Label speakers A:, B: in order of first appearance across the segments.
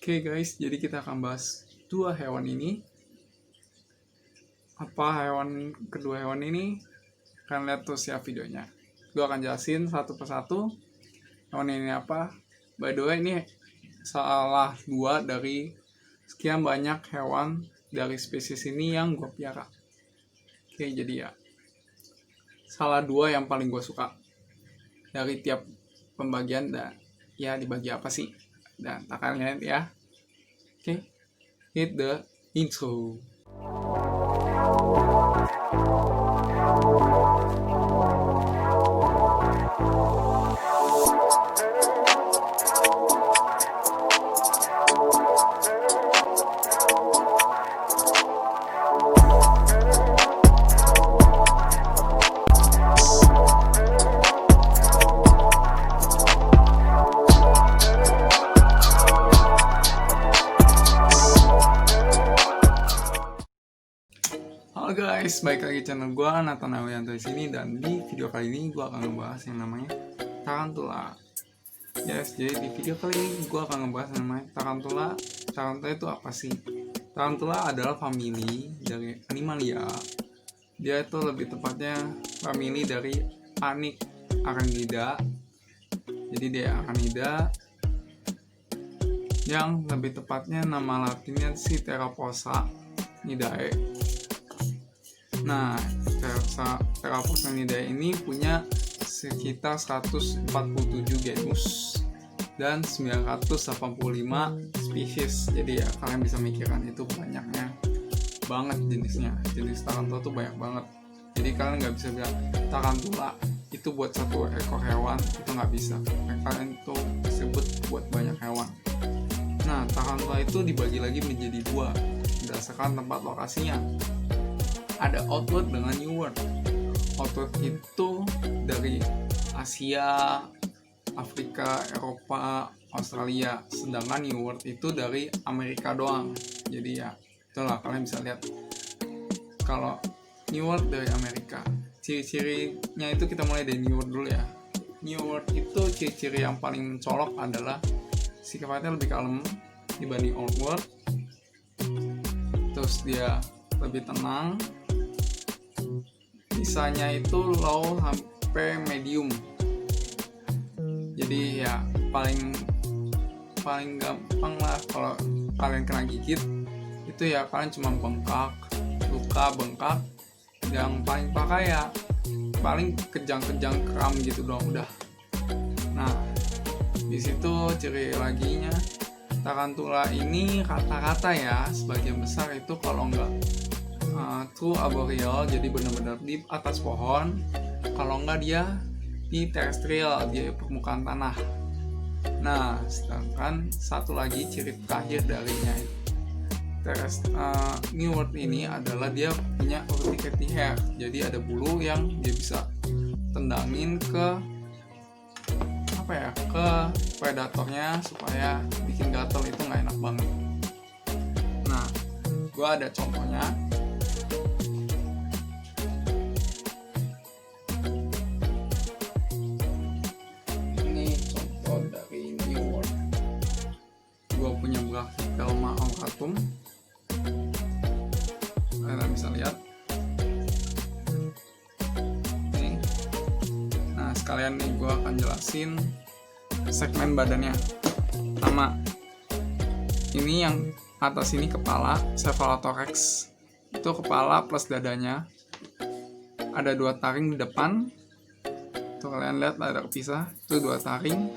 A: Oke guys, jadi kita akan bahas dua hewan ini. Apa kedua hewan ini? Kalian lihat terus ya videonya. Gue akan jelasin satu persatu hewan ini apa. By the way, ini salah dua dari sekian banyak hewan dari spesies ini yang gue piara. Oke, jadi ya salah dua yang paling gue suka dari tiap pembagian. Dan ya dibagi apa sih, dan tak kalian lihat ya. Oke, hit the intro. Halo guys, balik lagi channel gue, Nathan Awianto di sini, dan di video kali ini gue akan ngebahas yang namanya tarantula. Yes, jadi di video kali ini gue akan ngebahas yang namanya tarantula. Tarantula itu apa sih? Tarantula adalah famili dari Animalia. Dia itu lebih tepatnya famili dari Arachnida. Jadi dia Arachnida, yang lebih tepatnya nama latinnya si Therapsanidae. Nah, Therapsanidae ini punya sekitar 147 genus dan 985 spesies. Jadi ya kalian bisa mikirkan itu banyaknya banget jenisnya. Jenis tarantula tuh banyak banget. Jadi kalian nggak bisa bilang tarantula itu buat satu ekor hewan, itu nggak bisa. Kalian itu disebut buat banyak hewan. Nah, tarantula itu dibagi lagi menjadi dua berdasarkan tempat lokasinya. Ada Outward dengan New World. Outward itu dari Asia, Afrika, Eropa, Australia. Sedangkan New World itu dari Amerika doang. Jadi ya itulah, kalian bisa lihat. Kalau New World dari Amerika, ciri-cirinya itu kita mulai dari New World dulu ya. New World itu ciri-ciri yang paling mencolok adalah sifatnya lebih kalem dibanding Old World. Terus dia lebih tenang. Sisanya itu low sampai medium. Jadi ya paling gampang lah kalau kalian kena gigit itu ya kalian cuma luka bengkak. Yang paling parah ya paling kejang-kejang kram gitu dong udah. Nah, di situ ciri laginya tarantula ini rata-rata ya sebagian besar itu kalau enggak true arboreal, jadi benar-benar di atas pohon. Kalau enggak dia di terrestrial, di permukaan tanah. Nah, sedangkan satu lagi ciri terakhir darinya New World ini adalah dia punya urticity hair. Jadi ada bulu yang dia bisa tendangin ke ke predatornya supaya bikin gatel, itu nggak enak banget. Nah, gua ada contohnya. Punya Brachypelma auratum, kalian bisa lihat nih. Nah, sekalian nih gue akan jelasin segmen badannya. Pertama, ini yang atas ini kepala, cephalothorax, itu kepala plus dadanya. Ada dua taring di depan, tuh kalian lihat ada kepisah, itu dua taring.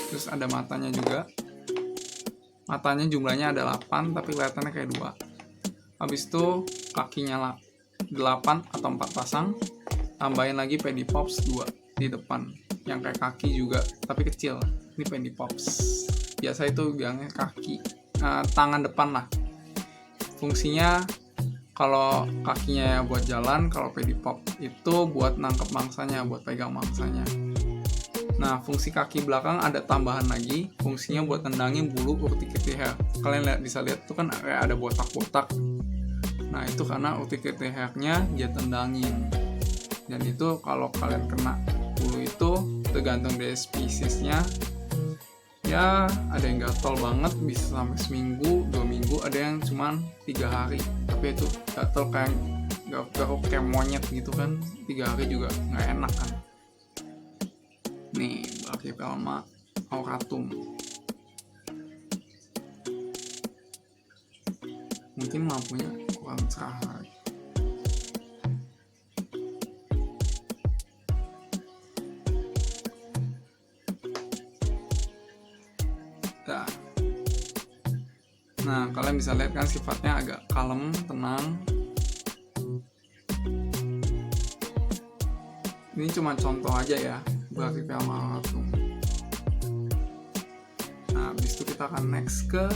A: Terus ada matanya juga. Matanya jumlahnya ada 8 tapi kelihatannya kayak 2. Habis itu kakinya 8 atau 4 pasang. Tambahin lagi pedipops 2 di depan yang kayak kaki juga tapi kecil. Ini pedipops. Biasa itu bilangnya kaki, tangan depan lah. Fungsinya kalau kakinya ya buat jalan, kalau pedipop itu buat nangkep mangsanya, buat pegang mangsanya. Nah, fungsi kaki belakang ada tambahan lagi, fungsinya buat tendangin bulu urticity hair. Kalian bisa lihat tuh kan ada botak-botak. Nah, itu karena urticity hair-nya dia tendangin. Dan itu kalau kalian kena bulu itu tergantung dari spesiesnya, ya ada yang gatel banget bisa sampai seminggu 2 minggu, ada yang cuman 3 hari, tapi itu gatel kayak garuk kayak monyet gitu kan, 3 hari juga nggak enak kan. Nih Brachypelma auratum, mungkin lampunya kurang cerah. Nah, kalian bisa lihat kan sifatnya agak kalem, tenang. Ini cuma contoh aja ya, Brachypelma auratum. Nah, habis itu kita akan next ke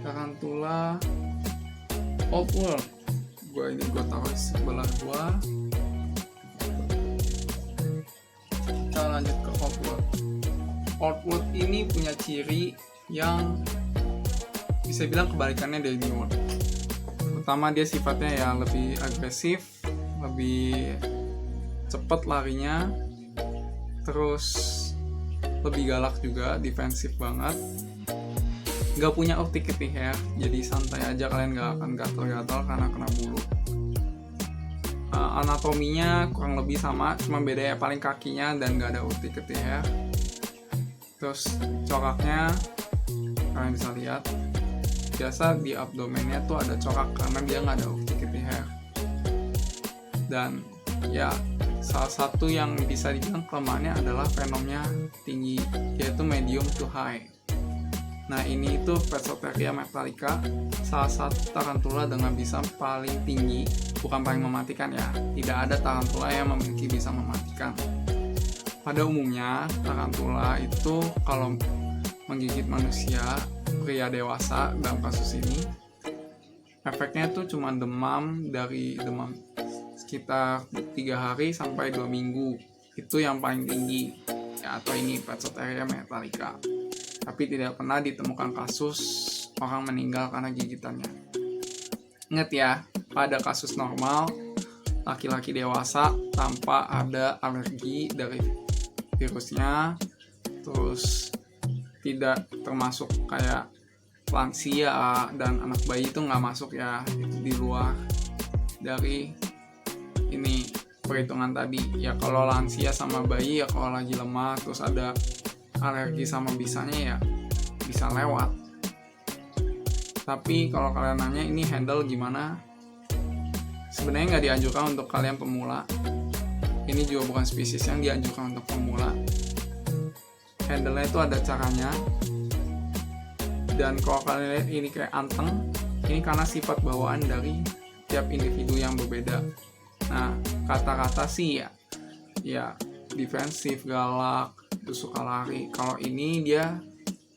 A: Tarantula outward. Gue taruh di sebelah gua. Kita lanjut ke outward. Outward ini punya ciri yang bisa bilang kebalikannya dari New World. Pertama, dia sifatnya ya lebih agresif, lebih cepat larinya, terus lebih galak juga, defensif banget. Gak punya urticity hair, jadi santai aja, kalian gak akan gatal-gatal karena kena bulu. Anatominya kurang lebih sama, cuma bedanya paling kakinya dan gak ada urticity hair. Terus coraknya kalian bisa lihat, biasa di abdomennya tuh ada corak karena dia nggak ada urticity hair. Dan ya salah satu yang bisa dibilang kelemahannya adalah venomnya tinggi, yaitu medium to high. Nah ini itu Phacotheria metallica, salah satu tarantula dengan bisa paling tinggi, bukan paling mematikan ya, tidak ada tarantula yang memiliki bisa mematikan. Pada umumnya tarantula itu kalau menggigit manusia pria dewasa, dalam kasus ini efeknya tuh cuma demam sekitar 3 hari sampai 2 minggu, itu yang paling tinggi ya, atau ini Phacotheria metallica. Tapi tidak pernah ditemukan kasus orang meninggal karena gigitannya. Ingat ya, pada kasus normal laki-laki dewasa tanpa ada alergi dari virusnya, terus tidak termasuk kayak lansia dan anak bayi itu nggak masuk ya, itu di luar dari ini perhitungan tadi ya. Kalau lansia sama bayi ya, kalau lagi lemah terus ada alergi sama bisanya ya bisa lewat. Tapi kalau kalian nanya ini handle gimana, sebenarnya nggak dianjurkan untuk kalian pemula. Ini juga bukan spesies yang dianjurkan untuk pemula. Handle-nya itu ada caranya, dan kalau kalian lihat ini kayak anteng, ini karena sifat bawaan dari tiap individu yang berbeda. Nah, kata-kata sih ya defensif, galak, terus suka lari. Kalau ini dia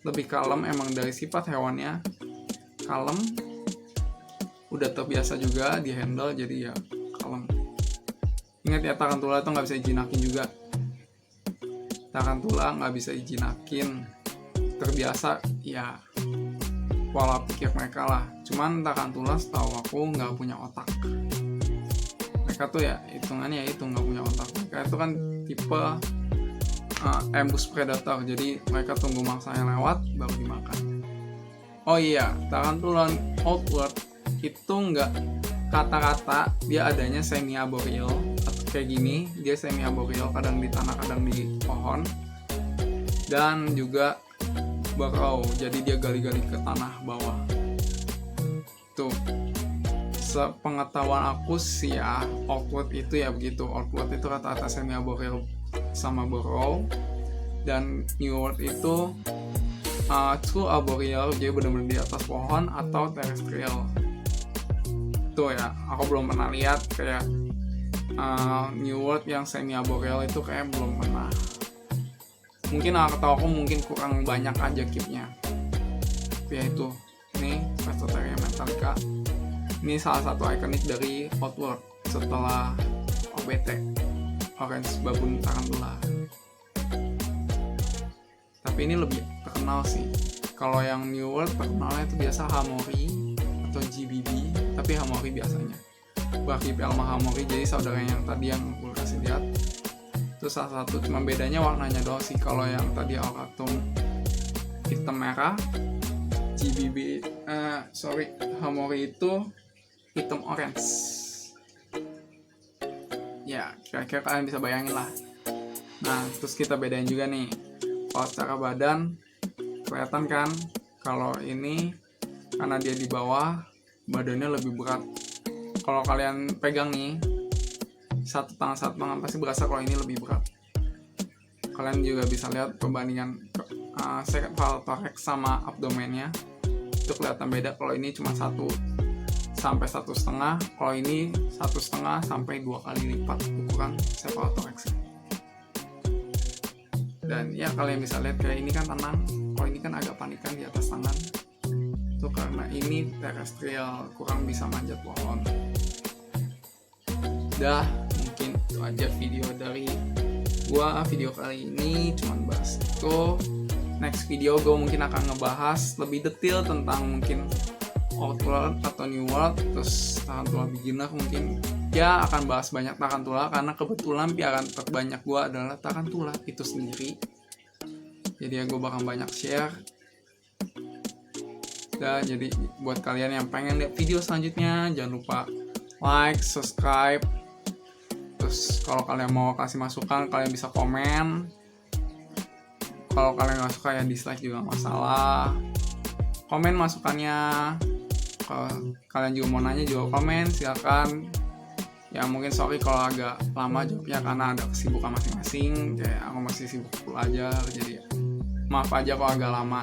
A: lebih kalem, emang dari sifat hewannya kalem, udah terbiasa juga di handle jadi ya kalem. Ingat ya, tarantula itu nggak bisa dijinakin juga. Tarantula nggak bisa dijinakin, terbiasa ya pola pikir mereka lah. Cuman tarantula setahu aku nggak punya otak. Mereka tuh ya hitungannya itu nggak punya otak. Mereka itu kan tipe ambush predator, jadi mereka tunggu mangsanya lewat baru dimakan. Oh iya, tarantula outward itu nggak kata-kata, dia adanya semi arboreal atau kayak gini, dia semi arboreal, kadang di tanah kadang di pohon, dan juga burrow, jadi dia gali-gali ke tanah bawah. Tuh, sepengetahuan aku sih ya, outward itu ya begitu. Outward itu rata-rata semi arboreal sama burrow, dan New World itu true arboreal, jadi benar-benar di atas pohon, atau terrestrial. Tuh ya, aku belum pernah lihat kayak New World yang semi arboreal itu kayak belum pernah. Mungkin atau aku mungkin kurang banyak aja keepnya. Tapi ya itu, ini Phacotheria metallica. Ini salah satu ikonik dari outward setelah OBT, Orange Baboon Tarantula. Tapi ini lebih terkenal sih. Kalau yang New World terkenalnya itu biasa Hamori atau GBB, tapi Hamori biasanya. Brachypelma Hamori, jadi saudaranya yang tadi yang gue kasih lihat. Itu salah satu, cuma bedanya warnanya doang sih. Kalau yang tadi auratum hitam merah, Hamori itu hitam orange. Ya, kira-kira kalian bisa bayangin lah. Nah, terus kita bedain juga nih. Kalau secara badan, kelihatan kan kalau ini karena dia di bawah, badannya lebih berat. Kalau kalian pegang nih, satu tangan pasti berasa kalau ini lebih berat. Kalian juga bisa lihat perbandingan cephalothorax sama abdomennya. Itu kelihatan beda kalau ini cuma 1 sampai 1,5, kalau ini 1,5 sampai 2 kali lipat ukuran cephalothorax. Dan ya kalian bisa lihat kayak ini kan tenang, kalau ini kan agak panikan di atas tangan. Itu karena ini terestrial, kurang bisa manjat pohon. Udah, mungkin itu aja video dari gua. Video kali ini cuman bahas itu. Next video gue mungkin akan ngebahas lebih detail tentang mungkin Outward atau New World, terus tarantula beginner mungkin. Ya akan bahas banyak tarantula karena kebetulan piaraan terbanyak gue adalah tarantula itu sendiri. Jadi ya gue bakal banyak share. Dan jadi buat kalian yang pengen lihat video selanjutnya, jangan lupa like, subscribe. Terus kalau kalian mau kasih masukan, kalian bisa komen. Kalau kalian nggak suka ya dislike juga nggak masalah. Komen masukannya. Kalau kalian juga mau nanya juga komen, silakan. Ya mungkin sorry kalau agak lama jawabnya karena ada kesibukan masing-masing. Kayak aku masih sibuk belajar, jadi ya maaf aja kalau agak lama.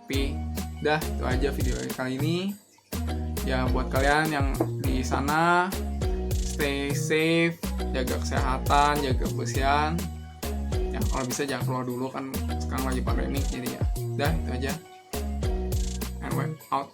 A: Tapi dah itu aja video kali ini. Ya buat kalian yang di sana, stay safe, jaga kesehatan, jaga kebersihan. Ya kalau bisa jangan keluar dulu kan sekarang lagi pandemik, jadi ya dah itu aja. And we're out.